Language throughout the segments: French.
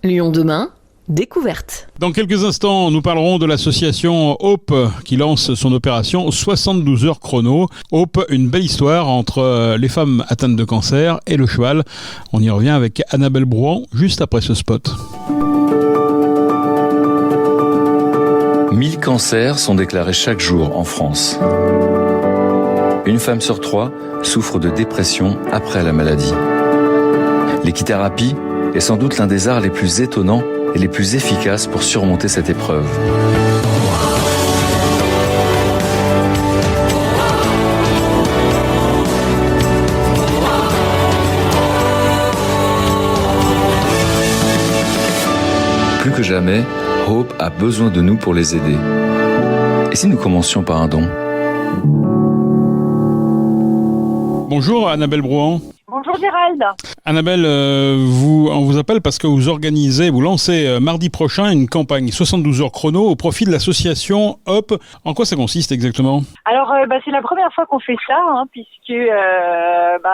Lyon demain, découverte. Dans quelques instants, nous parlerons de l'association Hope qui lance son opération 72 heures chrono. Hope, une belle histoire entre les femmes atteintes de cancer et le cheval. On y revient avec Annabelle Brouan juste après ce spot. 1000 cancers sont déclarés chaque jour en France. Une femme sur 3 souffre de dépression après la maladie. L'équithérapie est sans doute l'un des arts les plus étonnants et les plus efficaces pour surmonter cette épreuve. Plus que jamais, Hope a besoin de nous pour les aider. Et si nous commencions par un don ? Bonjour Annabelle Brouan. Bonjour Gérald. Annabelle, on vous appelle parce que vous lancez mardi prochain une campagne 72 heures chrono au profit de l'association Hope. En quoi ça consiste exactement ? Alors, c'est la première fois qu'on fait ça, puisque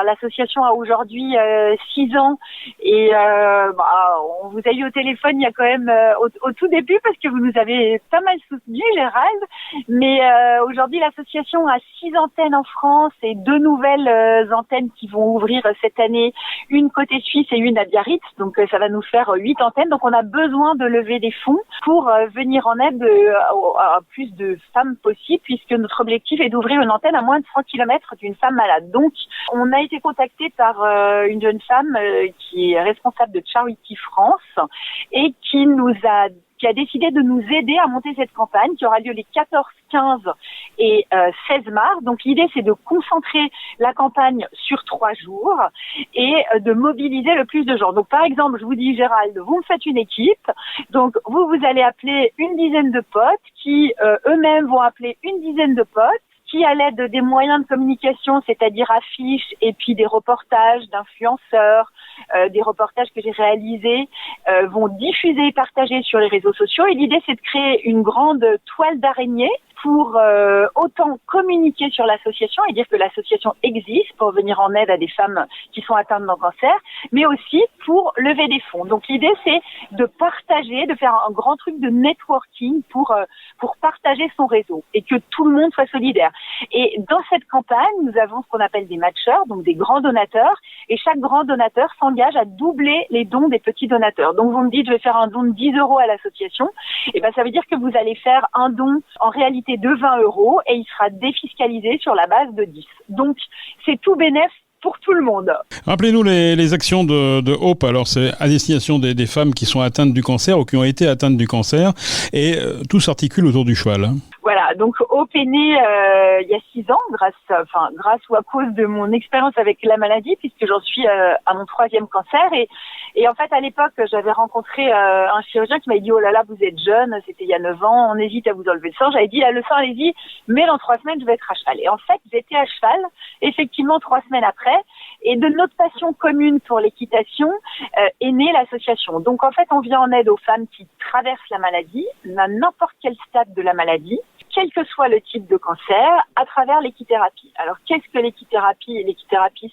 l'association a aujourd'hui 6 ans et on vous a eu au téléphone il y a quand même au tout début parce que vous nous avez pas mal soutenu, Gérald. Mais aujourd'hui, l'association a 6 antennes en France et 2 nouvelles antennes qui vont ouvrir cette année, une côté suisse et une à Biarritz, donc ça va nous faire 8 antennes. Donc on a besoin de lever des fonds pour venir en aide à plus de femmes possible, puisque notre objectif est d'ouvrir une antenne à moins de 100 km d'une femme malade. Donc on a été contacté par une jeune femme qui est responsable de Charity France et qui a décidé de nous aider à monter cette campagne qui aura lieu les 14, 15 et 16 mars. Donc l'idée, c'est de concentrer la campagne sur 3 jours et de mobiliser le plus de gens. Donc par exemple, je vous dis Gérald, vous me faites une équipe. Donc vous allez appeler une dizaine de potes qui eux-mêmes vont appeler une dizaine de potes qui, à l'aide des moyens de communication, c'est-à-dire affiches et puis des reportages d'influenceurs, des reportages que j'ai réalisés, vont diffuser et partager sur les réseaux sociaux. Et l'idée, c'est de créer une grande toile d'araignée pour autant communiquer sur l'association et dire que l'association existe pour venir en aide à des femmes qui sont atteintes d'un cancer, mais aussi pour lever des fonds. Donc l'idée, c'est de partager, de faire un grand truc de networking pour partager son réseau et que tout le monde soit solidaire. Et dans cette campagne, nous avons ce qu'on appelle des matcheurs, donc des grands donateurs, et chaque grand donateur s'engage à doubler les dons des petits donateurs. Donc vous me dites, je vais faire un don de 10 € à l'association, et ça veut dire que vous allez faire un don en réalité de 20 € et il sera défiscalisé sur la base de 10. Donc c'est tout bénef pour tout le monde. Rappelez-nous les actions de Hope. Alors c'est à destination des femmes qui sont atteintes du cancer ou qui ont été atteintes du cancer et tout s'articule autour du cheval. Voilà, donc Hope est née il y a 6 ans grâce ou à cause de mon expérience avec la maladie, puisque j'en suis à mon 3e cancer et en fait à l'époque j'avais rencontré un chirurgien qui m'avait dit oh là là vous êtes jeune, c'était il y a 9 ans, on hésite à vous enlever le sang. J'avais dit le sang allez-y, mais dans 3 semaines je vais être à cheval. Et en fait j'étais à cheval effectivement 3 semaines après, et de notre passion commune pour l'équitation est née l'association. Donc en fait on vient en aide aux femmes qui traversent la maladie, à n'importe quel stade de la maladie, quel que soit le type de cancer, à travers l'équithérapie. Alors, qu'est-ce que l'équithérapie ? L'équithérapie,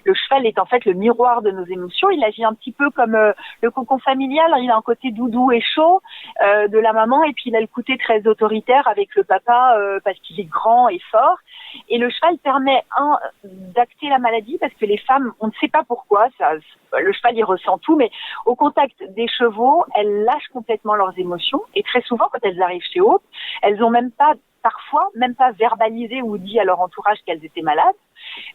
le cheval est en fait le miroir de nos émotions. Il agit un petit peu comme le cocon familial. Il a un côté doudou et chaud de la maman, et puis il a le côté très autoritaire avec le papa parce qu'il est grand et fort. Et le cheval permet d'acter la maladie parce que les femmes, on ne sait pas pourquoi, le cheval il ressent tout, mais au contact des chevaux, elles lâchent complètement leurs émotions. Et très souvent, quand elles arrivent chez Hope, elles ont parfois même pas verbalisé ou dit à leur entourage qu'elles étaient malades.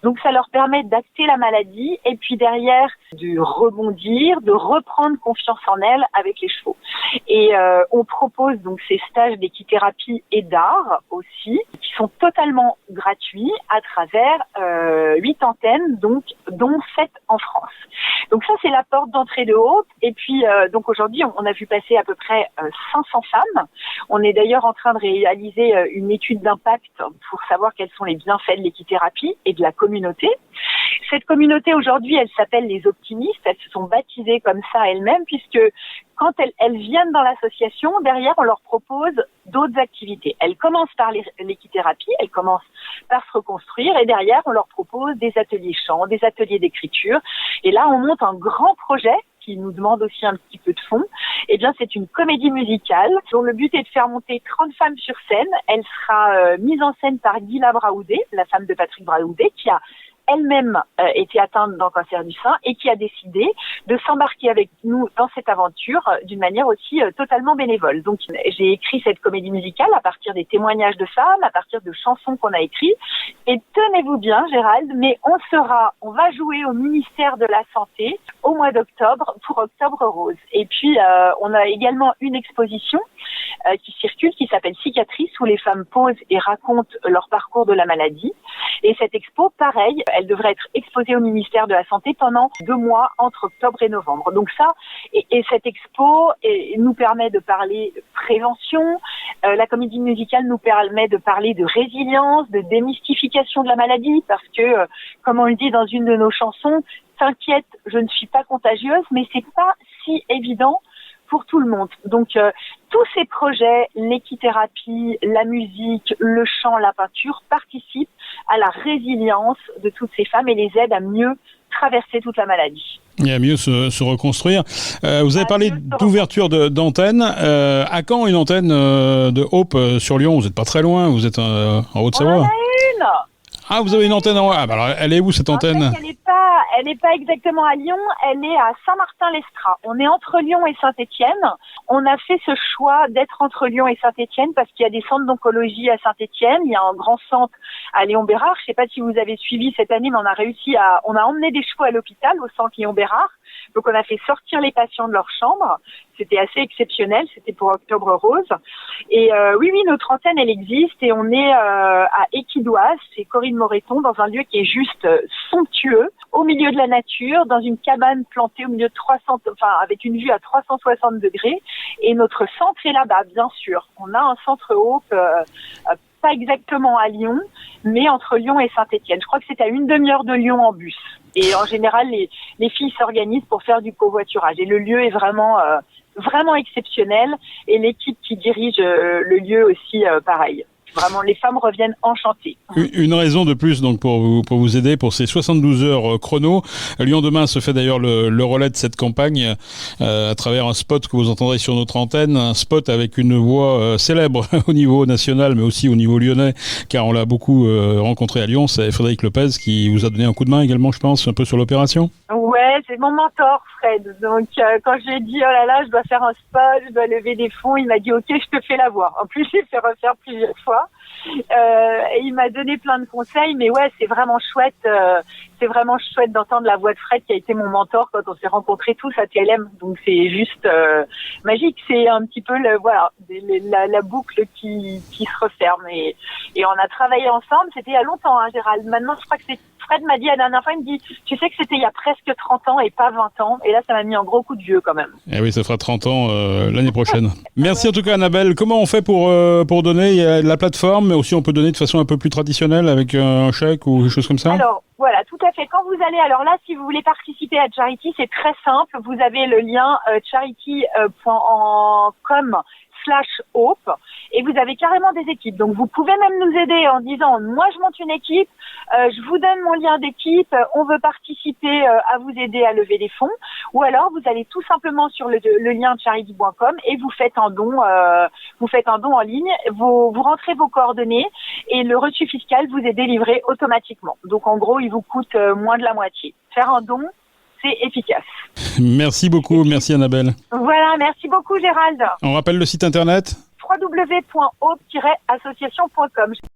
Donc ça leur permet d'acter la maladie et puis derrière de rebondir, de reprendre confiance en elles avec les chevaux. Et on propose donc ces stages d'équithérapie et d'art aussi, qui sont totalement gratuits à travers 8 antennes, dont 7 en France. Donc ça, c'est la porte d'entrée de Hope. Et puis, donc aujourd'hui, on a vu passer à peu près 500 femmes. On est d'ailleurs en train de réaliser une étude d'impact pour savoir quels sont les bienfaits de l'équithérapie et de la communauté. Cette communauté, aujourd'hui, elle s'appelle les optimistes. Elles se sont baptisées comme ça elles-mêmes, puisque quand elles viennent dans l'association, derrière, on leur propose d'autres activités. Elles commencent par l'équithérapie, elles commencent par se reconstruire, et derrière, on leur propose des ateliers chant, des ateliers d'écriture. Et là, on monte un grand projet qui nous demande aussi un petit peu de fonds. Eh bien, c'est une comédie musicale dont le but est de faire monter 30 femmes sur scène. Elle sera mise en scène par Guilla Braoudé, la femme de Patrick Braoudé, qui a elle-même été atteinte d'un cancer du sein et qui a décidé de s'embarquer avec nous dans cette aventure d'une manière aussi totalement bénévole. Donc j'ai écrit cette comédie musicale à partir des témoignages de femmes, à partir de chansons qu'on a écrites. Et tenez-vous bien, Gérald, mais on va jouer au ministère de la Santé au mois d'octobre pour Octobre Rose. Et puis on a également une exposition qui circule, qui s'appelle Cicatrices, où les femmes posent et racontent leur parcours de la maladie. Et cette expo, pareil, elle devrait être exposée au ministère de la Santé pendant 2 mois, entre octobre et novembre. Donc ça, et cette expo nous permet de parler de prévention. La comédie musicale nous permet de parler de résilience, de démystification de la maladie, parce que, comme on le dit dans une de nos chansons, t'inquiète, je ne suis pas contagieuse, mais c'est pas si évident pour tout le monde. Donc tous ces projets, l'équithérapie, la musique, le chant, la peinture participent à la résilience de toutes ces femmes et les aident à mieux traverser toute la maladie. Et à mieux se reconstruire. Vous avez parlé d'ouverture d'antenne. À quand une antenne de Hope sur Lyon? Vous n'êtes pas très loin, vous êtes en Haute-Savoie. On en a une. Ah, vous avez une antenne en... Ah, bah alors, elle est où cette antenne? En fait, elle n'est pas exactement à Lyon, elle est à Saint-Martin-l'Estrat. On est entre Lyon et Saint-Étienne. On a fait ce choix d'être entre Lyon et Saint-Étienne parce qu'il y a des centres d'oncologie à Saint-Étienne. Il y a un grand centre à Léon-Bérard. Je ne sais pas si vous avez suivi cette année, mais on a emmené des chevaux à l'hôpital, au centre Léon-Bérard. Donc on a fait sortir les patients de leur chambre. C'était assez exceptionnel, c'était pour Octobre Rose. Et oui, notre antenne, elle existe et on est à Équidoise, c'est Corinne Moreton, dans un lieu qui est juste somptueux, au milieu de la nature, dans une cabane plantée au milieu de avec une vue à 360 degrés. Et notre centre est là-bas, bien sûr. On a un centre Hope, pas exactement à Lyon, mais entre Lyon et Saint-Étienne. Je crois que c'est à une demi-heure de Lyon en bus. Et en général, les filles s'organisent pour faire du covoiturage. Et le lieu est vraiment exceptionnel. Et l'équipe qui dirige le lieu aussi, pareil. Vraiment, les femmes reviennent enchantées. Une raison de plus donc pour vous aider pour ces 72 heures chrono. Lyon Demain se fait d'ailleurs le relais de cette campagne à travers un spot que vous entendrez sur notre antenne, un spot avec une voix célèbre au niveau national mais aussi au niveau lyonnais, car on l'a beaucoup rencontré à Lyon. C'est Frédéric Lopez qui vous a donné un coup de main également, je pense, un peu sur l'opération. Ouais, c'est mon mentor, Fred. Donc, quand je lui ai dit, oh là là, je dois faire un spot, je dois lever des fonds, il m'a dit, ok, je te fais la voix. En plus, j'ai fait refaire plusieurs fois. Et il m'a donné plein de conseils, mais ouais, c'est vraiment chouette d'entendre la voix de Fred qui a été mon mentor quand on s'est rencontrés tous à TLM. Donc c'est juste magique, c'est un petit peu la boucle qui se referme et on a travaillé ensemble, c'était il y a longtemps, hein, Gérald. Maintenant, je crois que Fred m'a dit la dernière fois, il me dit, tu sais que c'était il y a presque 30 ans et pas 20 ans. Et là, ça m'a mis un gros coup de vieux quand même. Eh oui, ça fera 30 ans l'année prochaine. Merci en tout cas, Annabelle. Comment on fait pour donner? Il y a la plateforme, mais aussi on peut donner de façon un peu plus traditionnelle avec un chèque ou des choses comme ça? Alors, voilà, tout à fait. Quand vous allez, alors là, si vous voulez participer à Charity, c'est très simple. Vous avez le lien charity.com/Hope et vous avez carrément des équipes. Donc vous pouvez même nous aider en disant, moi je monte une équipe, je vous donne mon lien d'équipe, on veut participer à vous aider à lever des fonds, ou alors vous allez tout simplement sur le lien charity.com et vous faites un don en ligne, vous rentrez vos coordonnées et le reçu fiscal vous est délivré automatiquement. Donc en gros, il vous coûte moins de la moitié. Faire un don, c'est efficace. Merci beaucoup, merci Annabelle. Voilà, merci beaucoup Gérald. On rappelle le site internet? www.hope-association.com.